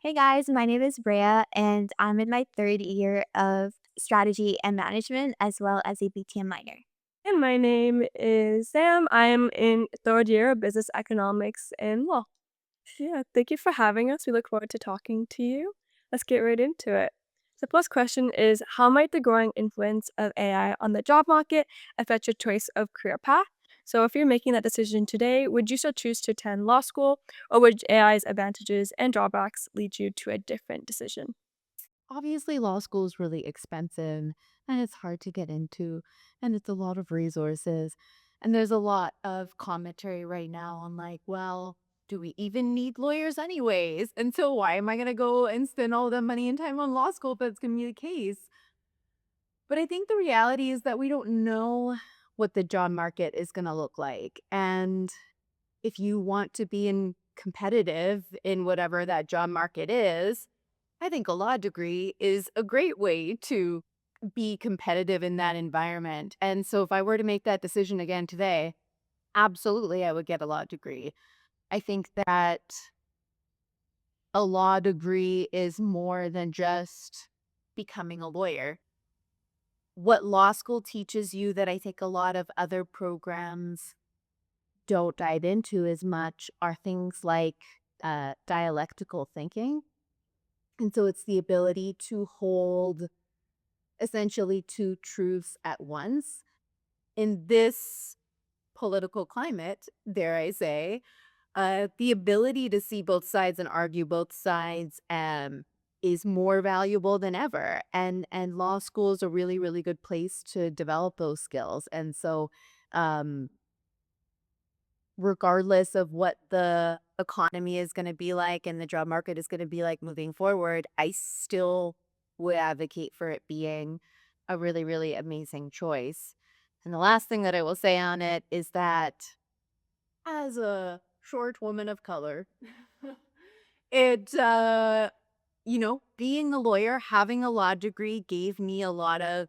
Hey guys, my name is Reya, and I'm in my third year of strategy and management as well as a BTM minor. And my name is Sam. I'm in third year of business economics and law. Yeah, thank you for having us. We look forward to talking to you. Let's get right into it. The first question is, how might the growing influence of AI on the job market affect your choice of career path? So if you're making that decision today, would you still choose to attend law school, or would AI's advantages and drawbacks lead you to a different decision? Obviously, law school is really expensive and it's hard to get into, and it's a lot of resources. And there's a lot of commentary right now on, like, well, do we even need lawyers anyways? And so, why am I going to go and spend all the money and time on law school if that's going to be the case? But I think the reality is that we don't know what the job market is going to look like. And if you want to be competitive in whatever that job market is, I think a law degree is a great way to be competitive in that environment. And so if I were to make that decision again today, absolutely I would get a law degree. I think that a law degree is more than just becoming a lawyer. What law school teaches you that I think a lot of other programs don't dive into as much are things like dialectical thinking. And so it's the ability to hold essentially two truths at once. In this political climate, dare I say, the ability to see both sides and argue both sides is more valuable than ever. And law school is a really, really good place to develop those skills. And so um, regardless of what the economy is going to be like and the job market is going to be like moving forward, I still would advocate for it being a really, really amazing choice. And the last thing that I will say on it is that as a short woman of color, it, being a lawyer, having a law degree gave me a lot of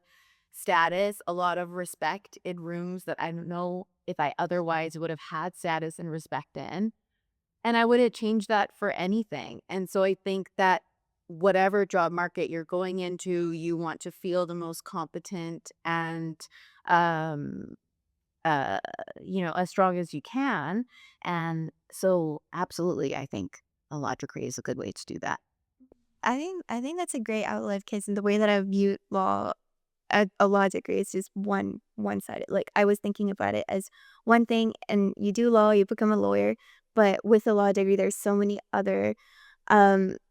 status, a lot of respect in rooms that I don't know if I otherwise would have had status and respect in. And I wouldn't change that for anything. And so I think that whatever job market you're going into, you want to feel the most competent and um uh as strong as you can. And so absolutely I think a law degree is a good way to do that. I think that's a great outlet because the way that I view law, a law degree is just one sided. Like I was thinking about it as one thing, and you do law, you become a lawyer, but with a law degree, there's so many other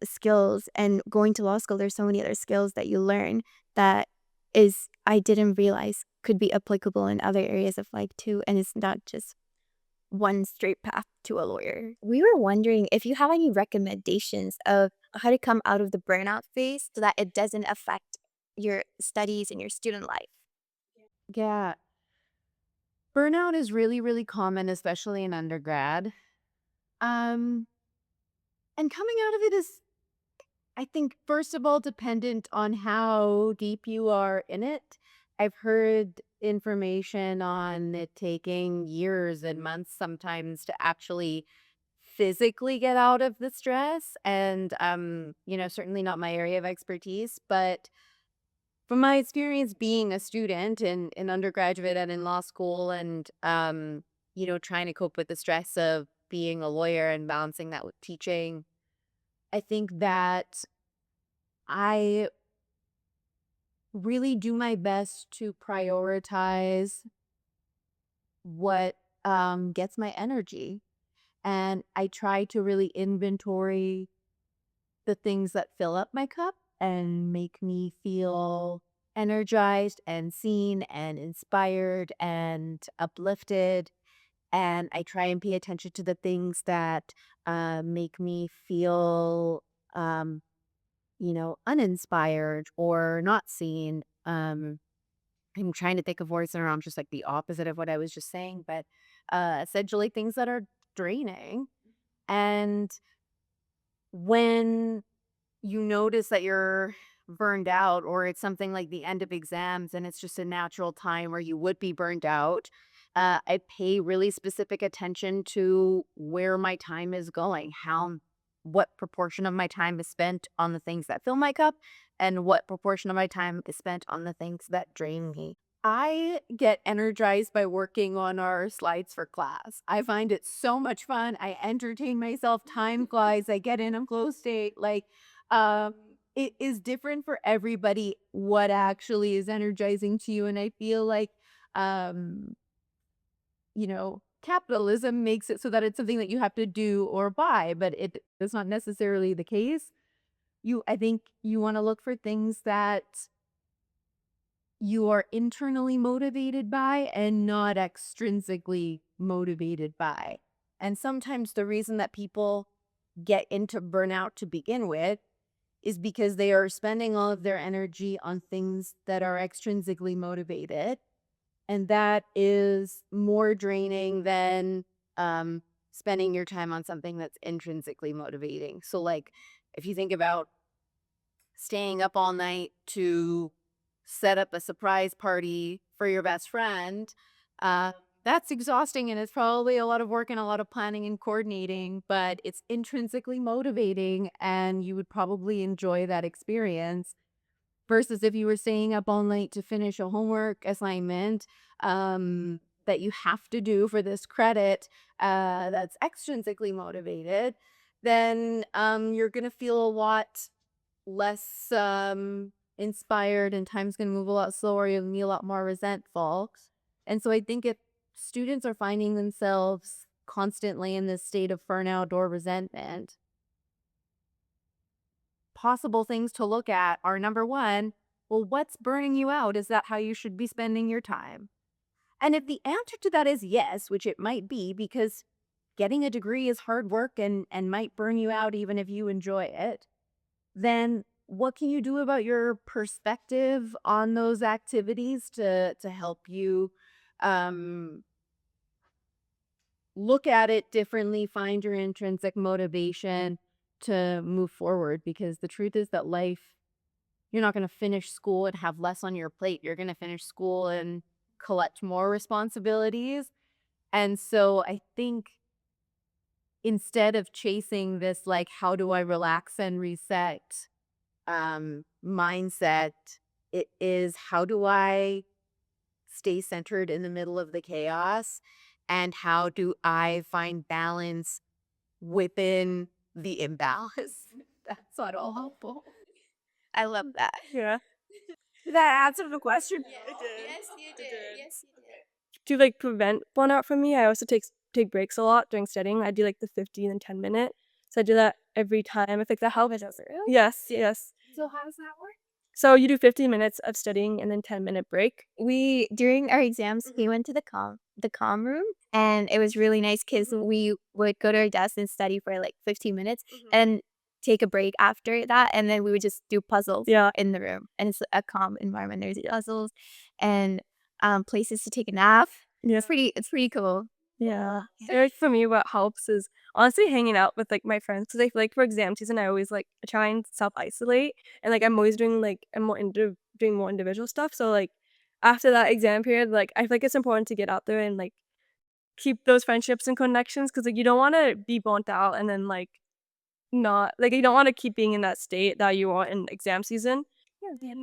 skills, and going to law school, there's so many other skills that you learn that is I didn't realize could be applicable in other areas of life too, and it's not just one straight path to a lawyer. We were wondering if you have any recommendations of how to come out of the burnout phase so that it doesn't affect your studies and your student life. Yeah. Burnout is really, really common, especially in undergrad. Um, and coming out of it is, I think, first of all, dependent on how deep you are in it. I've heard information on it taking years and months sometimes to actually physically get out of the stress. And, certainly not my area of expertise, but from my experience being a student in undergraduate and in law school and, trying to cope with the stress of being a lawyer and balancing that with teaching, I think that I really do my best to prioritize what gets my energy. And I try to really inventory the things that fill up my cup and make me feel energized and seen and inspired and uplifted. And I try and pay attention to the things that make me feel, um, uninspired or not seen. I'm trying to think of words that are just like the opposite of what I was just saying, but essentially things that are draining. And when you notice that you're burned out, or it's something like the end of exams and it's just a natural time where you would be burned out, I pay really specific attention to where my time is going, how what proportion of my time is spent on the things that fill my cup and what proportion of my time is spent on the things that drain me. I get energized by working on our slides for class. I find it so much fun. I entertain myself. Time flies. I get in a flow state. Um, it is different for everybody what actually is energizing to you. And I feel like, um, capitalism makes it so that it's something that you have to do or buy, but it is not necessarily the case. I think you want to look for things that you are internally motivated by and not extrinsically motivated by. And sometimes the reason that people get into burnout to begin with is because they are spending all of their energy on things that are extrinsically motivated. And that is more draining than spending your time on something that's intrinsically motivating. So, like, if you think about staying up all night to set up a surprise party for your best friend, uh, that's exhausting and it's probably a lot of work and a lot of planning and coordinating, but it's intrinsically motivating and you would probably enjoy that experience. Versus if you were staying up all night to finish a homework assignment that you have to do for this credit that's extrinsically motivated, then you're going to feel a lot less inspired and time's going to move a lot slower. You'll be a lot more resentful. And so I think if students are finding themselves constantly in this state of burnout or resentment, possible things to look at are number one, well, what's burning you out? Is that how you should be spending your time? And if the answer to that is yes, which it might be because getting a degree is hard work and might burn you out even if you enjoy it, then what can you do about your perspective on those activities to help you um, look at it differently, find your intrinsic motivation to move forward? Because the truth is that you're not going to finish school and have less on your plate. You're going to finish school and collect more responsibilities. And so I think instead of chasing this, like, how do I relax and reset mindset, it is how do I stay centered in the middle of the chaos? And how do I find balance within the imbalance? That's not all helpful. I love that. Yeah. Did that answer the question? It did. Yes, you It did. did. Yes, you did. To, like, prevent burnout for me, I also take breaks a lot during studying. I do, like, the 15 and 10-minute. So I do that every time. I think that helps. Really? Yes, yes. So how does that work? So you do 15 minutes of studying and then 10-minute break. We during our exams, we went to the comm room, and it was really nice because we would go to our desk and study for like 15 minutes and take a break after that, and then we would just do puzzles Yeah. in the room. And it's a calm environment. There's puzzles and places to take a nap. Yeah. It's pretty cool. Yeah. So, like, for me, what helps is honestly hanging out with, like, my friends. Because I feel like for exam season, I always, like, try and self-isolate. And, like, I'm always doing, like, doing more individual stuff. So, like, after that exam period, like, I feel like it's important to get out there and, like, keep those friendships and connections. Because, like, you don't want to be burnt out and then, like, not, like, you don't want to keep being in that state that you are in exam season. Yeah.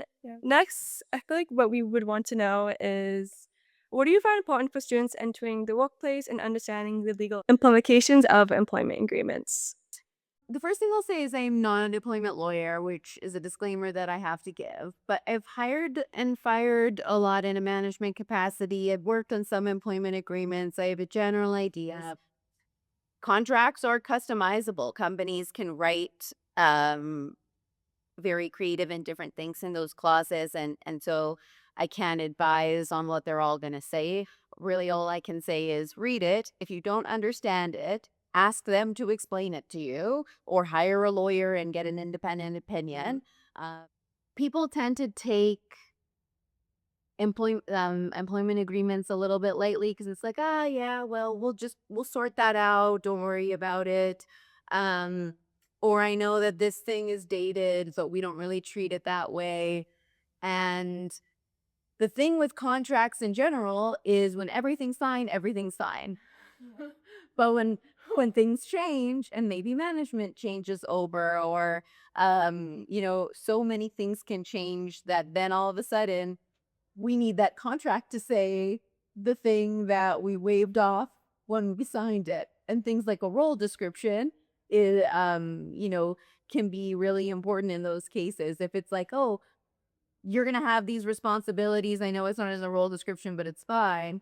Next, I feel like what we would want to know is, what do you find important for students entering the workplace and understanding the legal implications of employment agreements? The first thing I'll say is I'm not an employment lawyer, which is a disclaimer that I have to give. But I've hired and fired a lot in a management capacity. I've worked on some employment agreements. I have a general idea. Contracts are customizable. Companies can write very creative and different things in those clauses, and so I can't advise on what they're all going to say. Really, all I can say is read it. If you don't understand it, ask them to explain it to you, or hire a lawyer and get an independent opinion. uh, People tend to take employment agreements a little bit lightly because it's like, ah, yeah, well, we'll sort that out, don't worry about it. um or I know that this thing is dated, but we don't really treat it that way. And the thing with contracts in general is when everything's signed, everything's signed. But when things change and maybe management changes over or so many things can change that then all of a sudden we need that contract to say the thing that we waved off when we signed it. And things like a role description is can be really important in those cases. If it's like, oh, you're gonna have these responsibilities. I know it's not in a role description, but it's fine.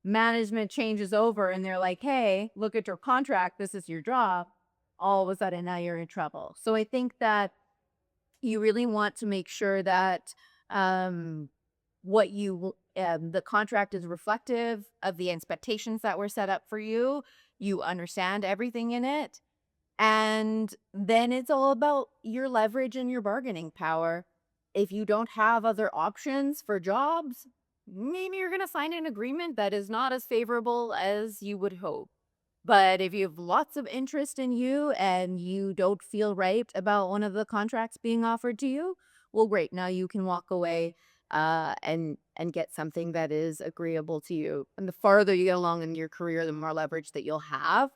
Management changes over and they're like, hey, look at your contract, this is your job. All of a sudden now you're in trouble. So I think that you really want to make sure that um the contract is reflective of the expectations that were set up for you. You understand everything in it. And then it's all about your leverage and your bargaining power. If you don't have other options for jobs, maybe you're going to sign an agreement that is not as favorable as you would hope. But if you have lots of interest in you and you don't feel right about one of the contracts being offered to you, well, great. Now you can walk away and get something that is agreeable to you. And the farther you get along in your career, the more leverage that you'll have.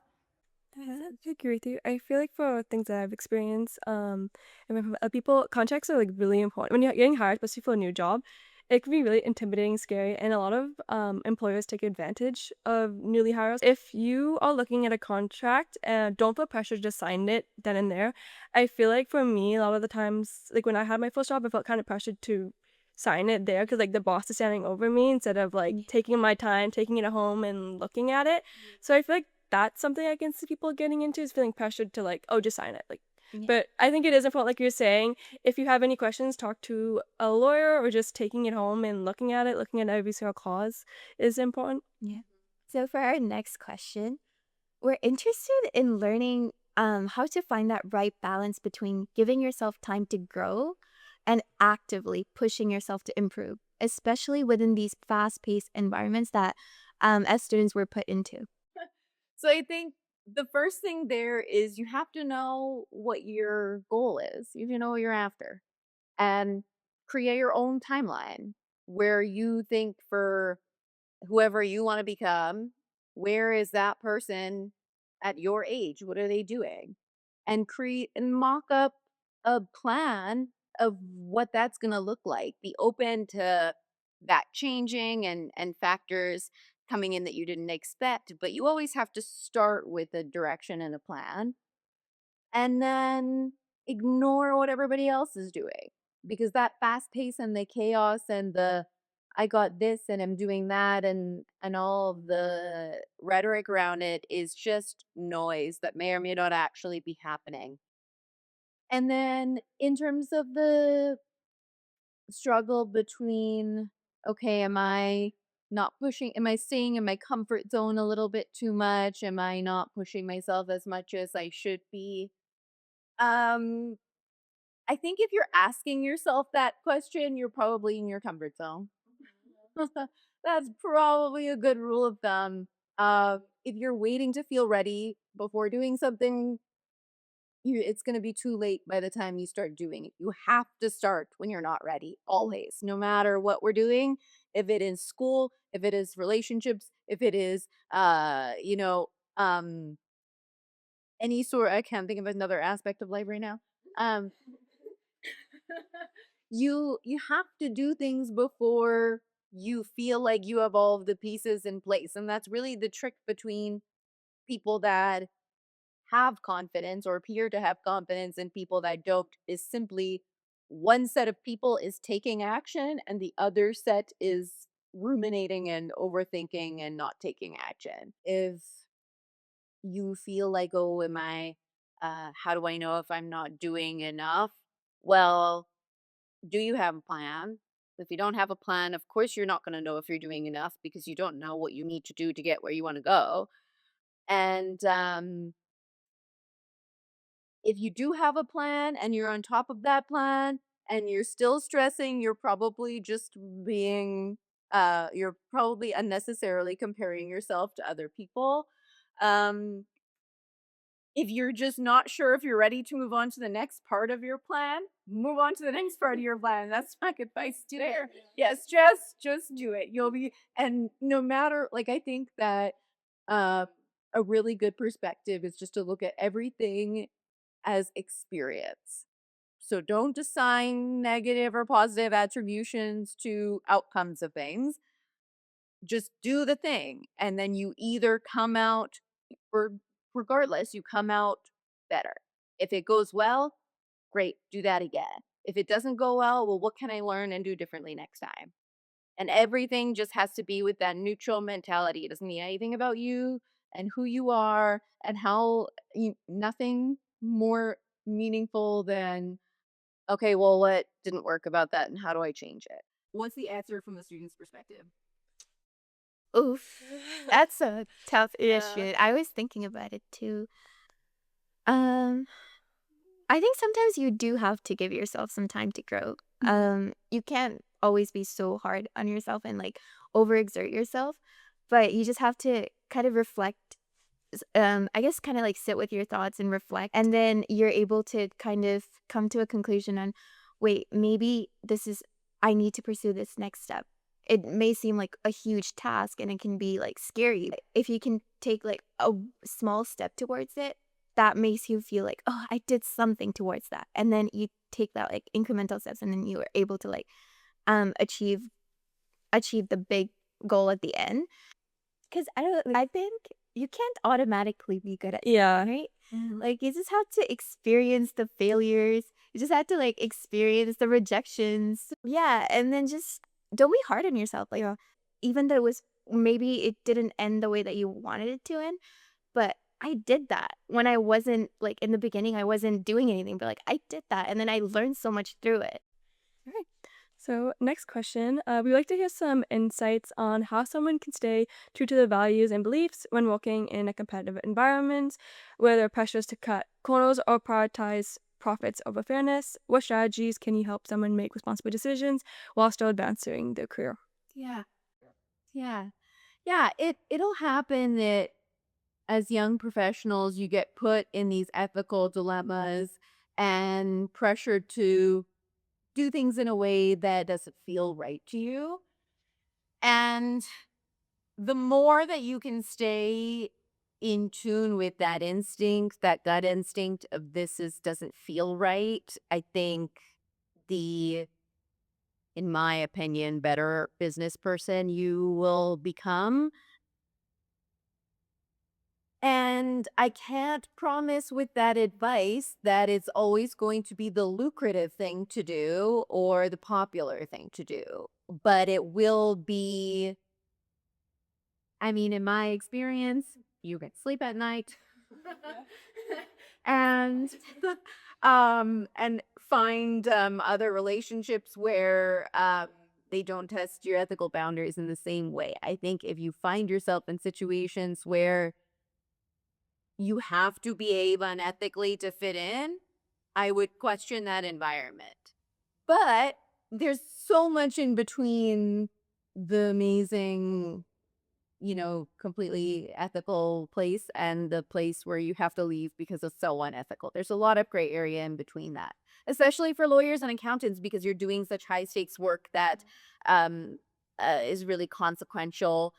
Yeah, I agree with you. I feel like for things that I've experienced, and from other people, contracts are like really important. When you're getting hired, especially for a new job, it can be really intimidating, scary, and a lot of employers take advantage of newly hires. If you are looking at a contract and don't feel pressure to just sign it then and there, I feel like for me, a lot of the times, like when I had my first job, I felt kind of pressured to sign it there because like the boss is standing over me instead of like taking my time, taking it home and looking at it. So I feel like that's something I can see people getting into is feeling pressured to like, oh, just sign it. Like, Yeah. but I think it is important, like you're saying, if you have any questions, talk to a lawyer or just taking it home and looking at it, looking at every single clause is important. Yeah. So for our next question, we're interested in learning how to find that right balance between giving yourself time to grow and actively pushing yourself to improve, especially within these fast-paced environments that as students we're put into. So I think the first thing there is you have to know what your goal is. You have to know what you're after and create your own timeline where you think for whoever you want to become, where is that person at your age? What are they doing? And create and mock up a plan of what that's going to look like. Be open to that changing and factors coming in that you didn't expect, but you always have to start with a direction and a plan and then ignore what everybody else is doing because that fast pace and the chaos and the I got this and I'm doing that and all of the rhetoric around it is just noise that may or may not actually be happening. And then in terms of the struggle between, okay, am I not pushing, am I staying in my comfort zone a little bit too much? Am I not pushing myself as much as I should be? Um, I think if you're asking yourself that question, you're probably in your comfort zone. That's probably a good rule of thumb. If you're waiting to feel ready before doing something, it's going to be too late by the time you start doing it. You have to start when you're not ready, always, no matter what we're doing. If it is school, if it is relationships, if it is, any sort. I can't think of another aspect of life right now. Um, you have to do things before you feel like you have all of the pieces in place, and that's really the trick between people that have confidence or appear to have confidence and people that don't is simply one set of people is taking action and the other set is ruminating and overthinking and not taking action. If you feel like, oh, am I, how do I know if I'm not doing enough? Well, do you have a plan? If you don't have a plan, of course, you're not going to know if you're doing enough because you don't know what you need to do to get where you want to go. And if you do have a plan and you're on top of that plan and you're still stressing, you're probably just being you're probably unnecessarily comparing yourself to other people. Um if you're just not sure if you're ready to move on to the next part of your plan, move on to the next part of your plan. That's my advice to there. Yes, just do it. You'll be and no matter like I think that a really good perspective is just to look at everything as experience. So don't assign negative or positive attributions to outcomes of things. Just do the thing. And then you either come out, or regardless, you come out better. If it goes well, great, do that again. If it doesn't go well, well, what can I learn and do differently next time? And everything just has to be with that neutral mentality. It doesn't mean anything about you and who you are and how nothing more meaningful than, okay, well, what didn't work about that and how do I change it? What's the answer from the student's perspective? Oof. That's a tough Yeah. issue. I was thinking about it too. Um, I think sometimes you do have to give yourself some time to grow. You can't always be so hard on yourself and like overexert yourself, but you just have to kind of reflect. I guess kind of like sit with your thoughts and reflect, and then you're able to kind of come to a conclusion on, wait, maybe this is, I need to pursue this next step. It may seem like a huge task and it can be like scary. If you can take like a small step towards it, that makes you feel like, oh, I did something towards that. And then you take that like incremental steps and then you are able to like achieve the big goal at the end. Because I don't, I think you can't automatically be good at Yeah. something, right? Like you just have to experience the failures. You just have to like experience the rejections. Yeah, and then just don't be hard on yourself. Like even though it was, maybe it didn't end the way that you wanted it to end, but I did that when I wasn't like in the beginning. I wasn't doing anything, but like I did that, and then I learned so much through it. All right. So, next question. We'd like to hear some insights on how someone can stay true to their values and beliefs when working in a competitive environment where there are pressures to cut corners or prioritize profits over fairness. What strategies can you help someone make responsible decisions while still advancing their career? Yeah. Yeah. Yeah, it'll happen that as young professionals you get put in these ethical dilemmas and pressured to do things in a way that doesn't feel right to you. And the more that you can stay in tune with that instinct, that gut instinct of this is doesn't feel right, I think the in my opinion better business person you will become. And I can't promise with that advice that it's always going to be the lucrative thing to do or the popular thing to do, but it will be, I mean, in my experience, you can sleep at night and and find other relationships where they don't test your ethical boundaries in the same way. I think if you find yourself in situations where you have to behave unethically to fit in, I would question that environment. But there's so much in between the amazing, completely ethical place and the place where you have to leave because it's so unethical. There's a lot of gray area in between that, especially for lawyers and accountants because you're doing such high stakes work that um, is really consequential.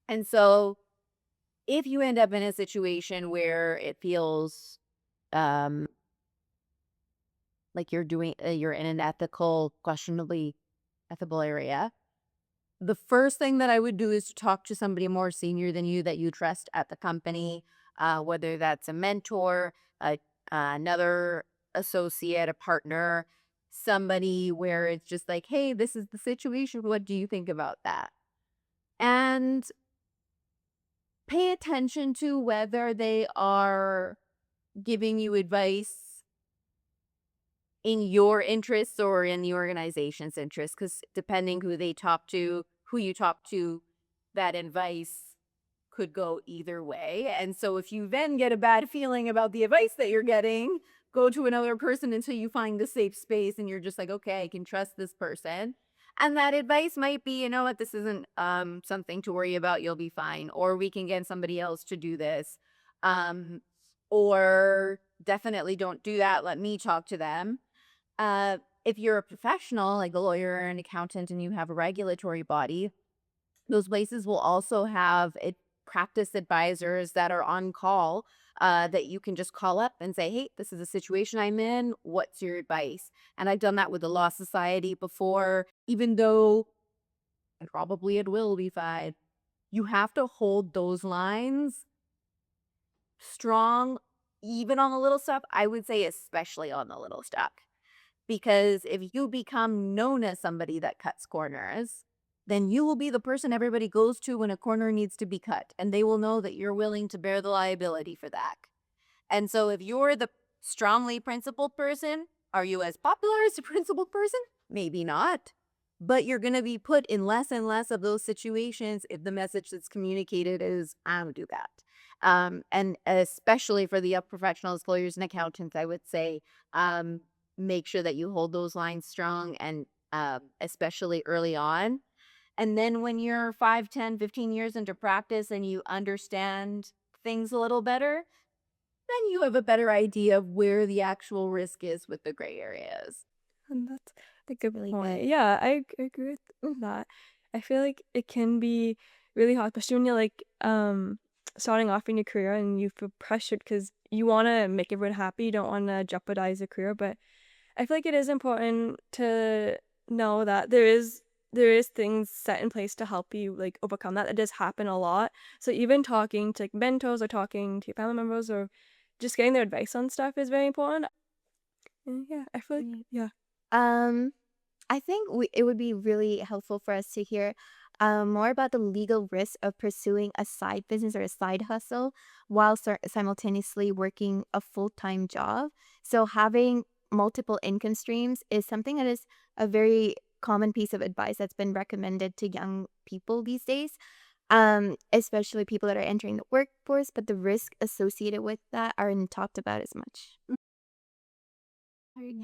And so if you end up in a situation where it feels um, like you're in an ethical, questionably ethical area, the first thing that I would do is to talk to somebody more senior than you that you trust at the company, whether that's a mentor, another associate, a partner, somebody where it's just like, hey, this is the situation. What do you think about that? And pay attention to whether they are giving you advice in your interests or in the organization's interests, because depending who you talk to, that advice could go either way. And so if you then get a bad feeling about the advice that you're getting, go to another person until you find the safe space and you're just like, okay, I can trust this person. And that advice might be, you know what, this isn't something to worry about, you'll be fine, or we can get somebody else to do this. Um, or definitely don't do that, let me talk to them. If you're a professional, like a lawyer or an accountant, and you have a regulatory body, those places will also have it practice advisors that are on call that you can just call up and say, hey, this is a situation I'm in. What's your advice? And I've done that with the Law Society before, even though probably it will be fine. You have to hold those lines strong, even on the little stuff. I would say, especially on the little stuff. Because if you become known as somebody that cuts corners, then you will be the person everybody goes to when a corner needs to be cut. And they will know that you're willing to bear the liability for that. And so if you're the strongly principled person, are you as popular as the principled person? Maybe not. But you're going to be put in less and less of those situations if the message that's communicated is, I don't do that. And especially for the professionals, lawyers, and accountants, I would say, make sure that you hold those lines strong and especially early on. And then when you're 5, 10, 15 years into practice and you understand things a little better, then you have a better idea of where the actual risk is with the gray areas. And that's a good Really point. good. Yeah, I agree with that. I feel like it can be really hard, especially when you're like starting off in your career and you feel pressured because you want to make everyone happy. You don't want to jeopardize your career, but I feel like it is important to know that there is things set in place to help you like overcome that. It does happen a lot. So even talking to like mentors or talking to your family members or just getting their advice on stuff is very important. And yeah, I feel like Right. yeah. Um, I think it would be really helpful for us to hear more about the legal risk of pursuing a side business or a side hustle while simultaneously working a full-time job. So having multiple income streams is something that is a very common piece of advice that's been recommended to young people these days, especially people that are entering the workforce, but the risk associated with that aren't talked about as much.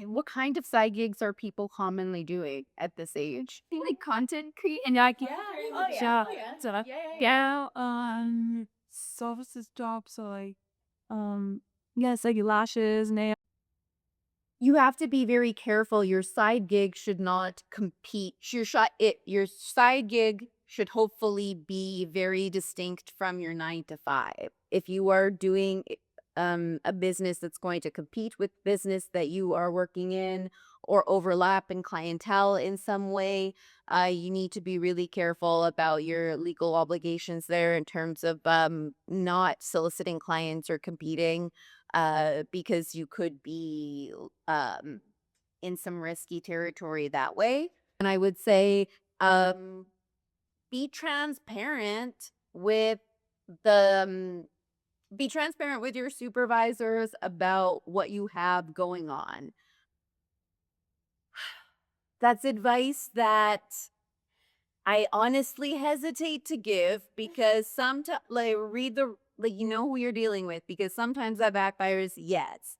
What kind of side gigs are people commonly doing at this age? Like content create and I can yeah. So yeah, services jobs so like yes, like lashes, nails. You have to be very careful. Your side gig should not compete. Your side gig should hopefully be very distinct from your 9 to 5. If you are doing a business that's going to compete with business that you are working in or overlap in clientele in some way, you need to be really careful about your legal obligations there in terms of not soliciting clients or competing because you could be um, in some risky territory that way. And I would say um, be transparent with the be transparent with your supervisors about what you have going on. That's advice that I honestly hesitate to give because sometimes, like, you know who you're dealing with because sometimes that backfires, yes.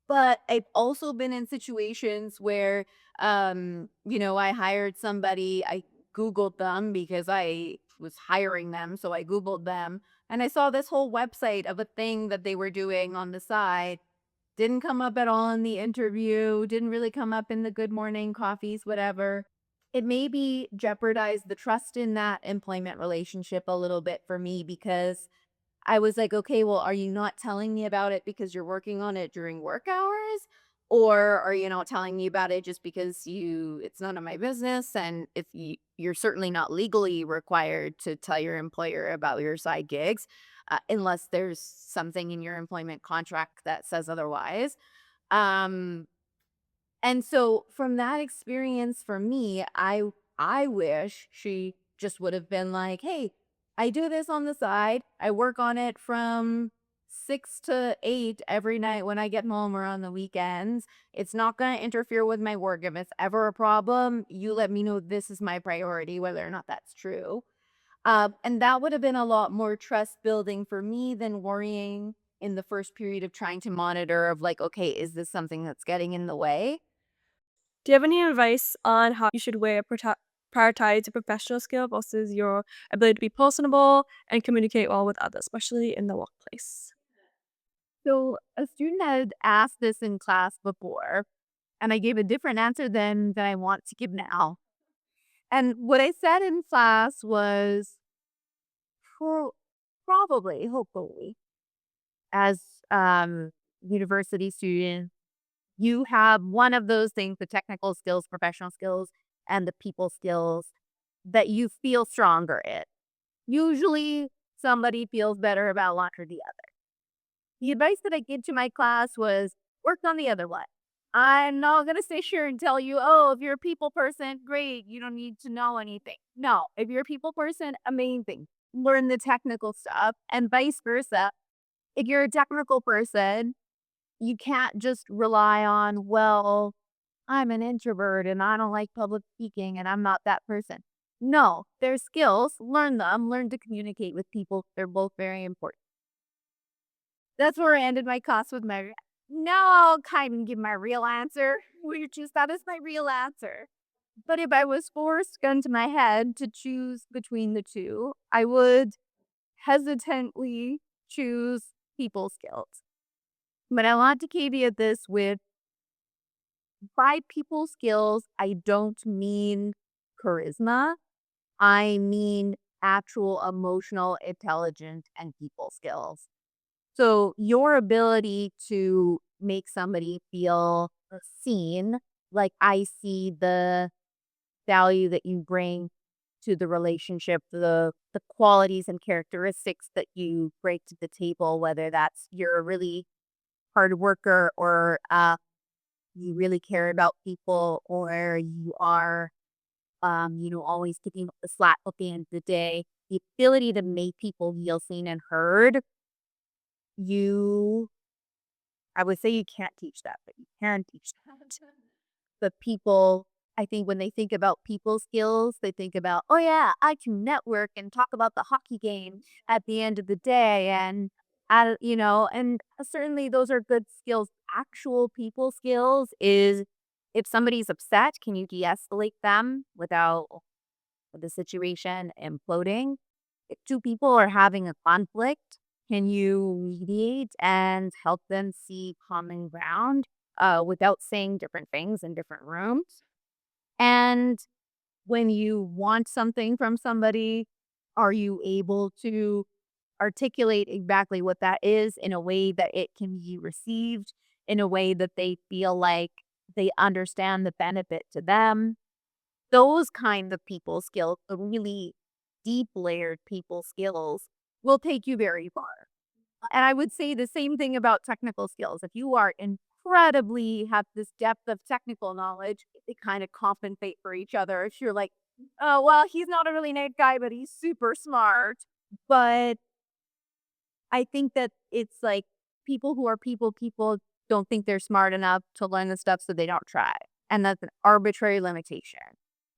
But I've also been in situations where, I hired somebody, I Googled them because I was hiring them. So I Googled them and I saw this whole website of a thing that they were doing on the side. Didn't come up at all in the interview, didn't really come up in the good morning coffees, whatever. It maybe jeopardized the trust in that employment relationship a little bit for me because I was like, "Okay, well, are you not telling me about it because you're working on it during work hours? Or are you not telling me about it just because it's none of my business? And if you're certainly not legally required to tell your employer about your side gigs, unless there's something in your employment contract that says otherwise." Um, and so from that experience for me, I wish she just would have been like, "Hey, I do this on the side. I work on it from 6 to 8 every night when I get home or on the weekends. It's not going to interfere with my work. If it's ever a problem, you let me know this is my priority, whether or not that's true." And that would have been a lot more trust building for me than worrying in the first period of trying to monitor of like, okay, is this something that's getting in the way? Do you have any advice on how you should prioritize your professional skill versus your ability to be personable and communicate well with others, especially in the workplace? So a student had asked this in class before, and I gave a different answer than I want to give now. And what I said in class was probably, hopefully, as university students, you have one of those things, the technical skills, professional skills, and the people skills that you feel stronger in. Usually somebody feels better about one or the other. The advice that I give to my class was work on the other one. I'm not going to sit here and tell you, oh, if you're a people person, great, you don't need to know anything. No, if you're a people person, amazing. Learn the technical stuff and vice versa. If you're a technical person, you can't just rely on, well, I'm an introvert and I don't like public speaking and I'm not that person. No, there's skills, learn them, learn to communicate with people. They're both very important. That's where I ended my class with my. Now I'll kind of give my real answer, which is that is my real answer. But if I was forced gun to my head to choose between the two, I would hesitantly choose people skills. But I want to caveat this with by people skills, I don't mean charisma. I mean actual emotional intelligence and people skills. So your ability to make somebody feel seen, like I see the value that you bring to the relationship, the qualities and characteristics that you bring to the table, whether that's you're a really hard worker or you really care about people or you are always keeping up the slack at the end of the day. The ability to make people feel seen and heard, you I would say you can't teach that, but you can teach that. But people, I think when they think about people skills, they think about, oh yeah, I can network and talk about the hockey game at the end of the day. And certainly those are good skills. Actual people skills is if somebody's upset, can you de-escalate them without the situation imploding? If two people are having a conflict, can you mediate and help them see common ground without saying different things in different rooms? And when you want something from somebody, are you able to articulate exactly what that is in a way that it can be received, in a way that they feel like they understand the benefit to them? Those kind of people skills, the really deep layered people skills, will take you very far. And I would say the same thing about technical skills. If you are incredibly have this depth of technical knowledge, they kind of compensate for each other. If you're like, oh, well, he's not a really nice guy, but he's super smart. But I think that it's like people who are people don't think they're smart enough to learn the stuff, so they don't try. And that's an arbitrary limitation.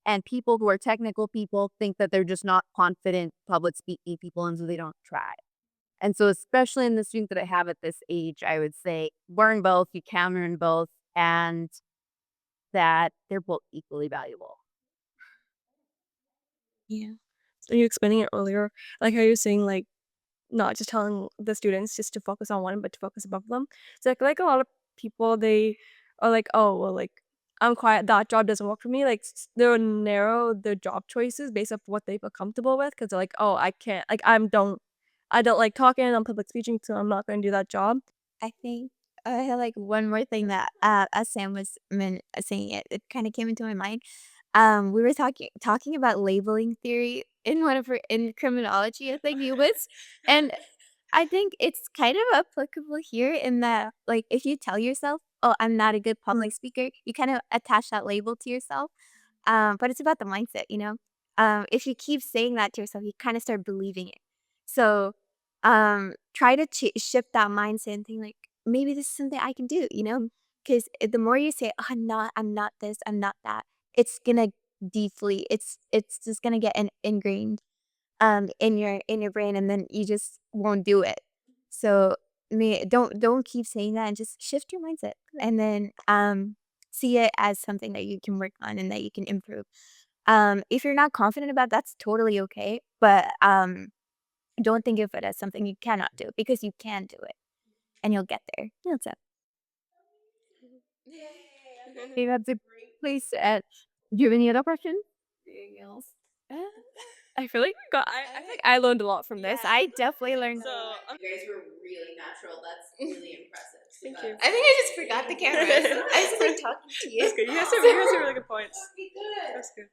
And people who are technical people think that they're just not confident public speaking people, and so they don't try. And so, especially in the students that I have at this age, I would say learn both, you can learn both, and that they're both equally valuable. Yeah. So you explaining it earlier, like how you're saying like not just telling the students just to focus on one, but to focus above them. So I feel like a lot of people they are like, oh well, like I'm quiet, that job doesn't work for me. Like they'll narrow their job choices based off what they feel comfortable with, because they're like, oh, I can't, like I don't like talking, I'm public speaking, so I'm not going to do that job. I think I had like one more thing that as Sam was saying it kind of came into my mind. We were talking about labeling theory in one of her in criminology, I think it was, and I think it's kind of applicable here in that like if you tell yourself, "Oh, I'm not a good public speaker," you kind of attach that label to yourself. But it's about the mindset, you know? If you keep saying that to yourself, you kind of start believing it. So, try to shift that mindset and think like, maybe this is something I can do, you know? Because the more you say, oh, I'm not this, I'm not that, it's gonna deeply, it's just gonna get ingrained in your brain, and then you just won't do it. So, don't keep saying that, and just shift your mindset, and then see it as something that you can work on and that you can improve. If you're not confident about that's totally okay, but don't think of it as something you cannot do because you can do it and you'll get there. That's it. Okay, that's a great place to end. Do you have any other questions? Anything else? I feel like I feel like I learned a lot from this. I definitely learned. You guys were really natural. That's really impressive. Thank you. I think I just forgot the cameras. I just like talking to you. That's good. You guys have really good points. Okay, good. That's good.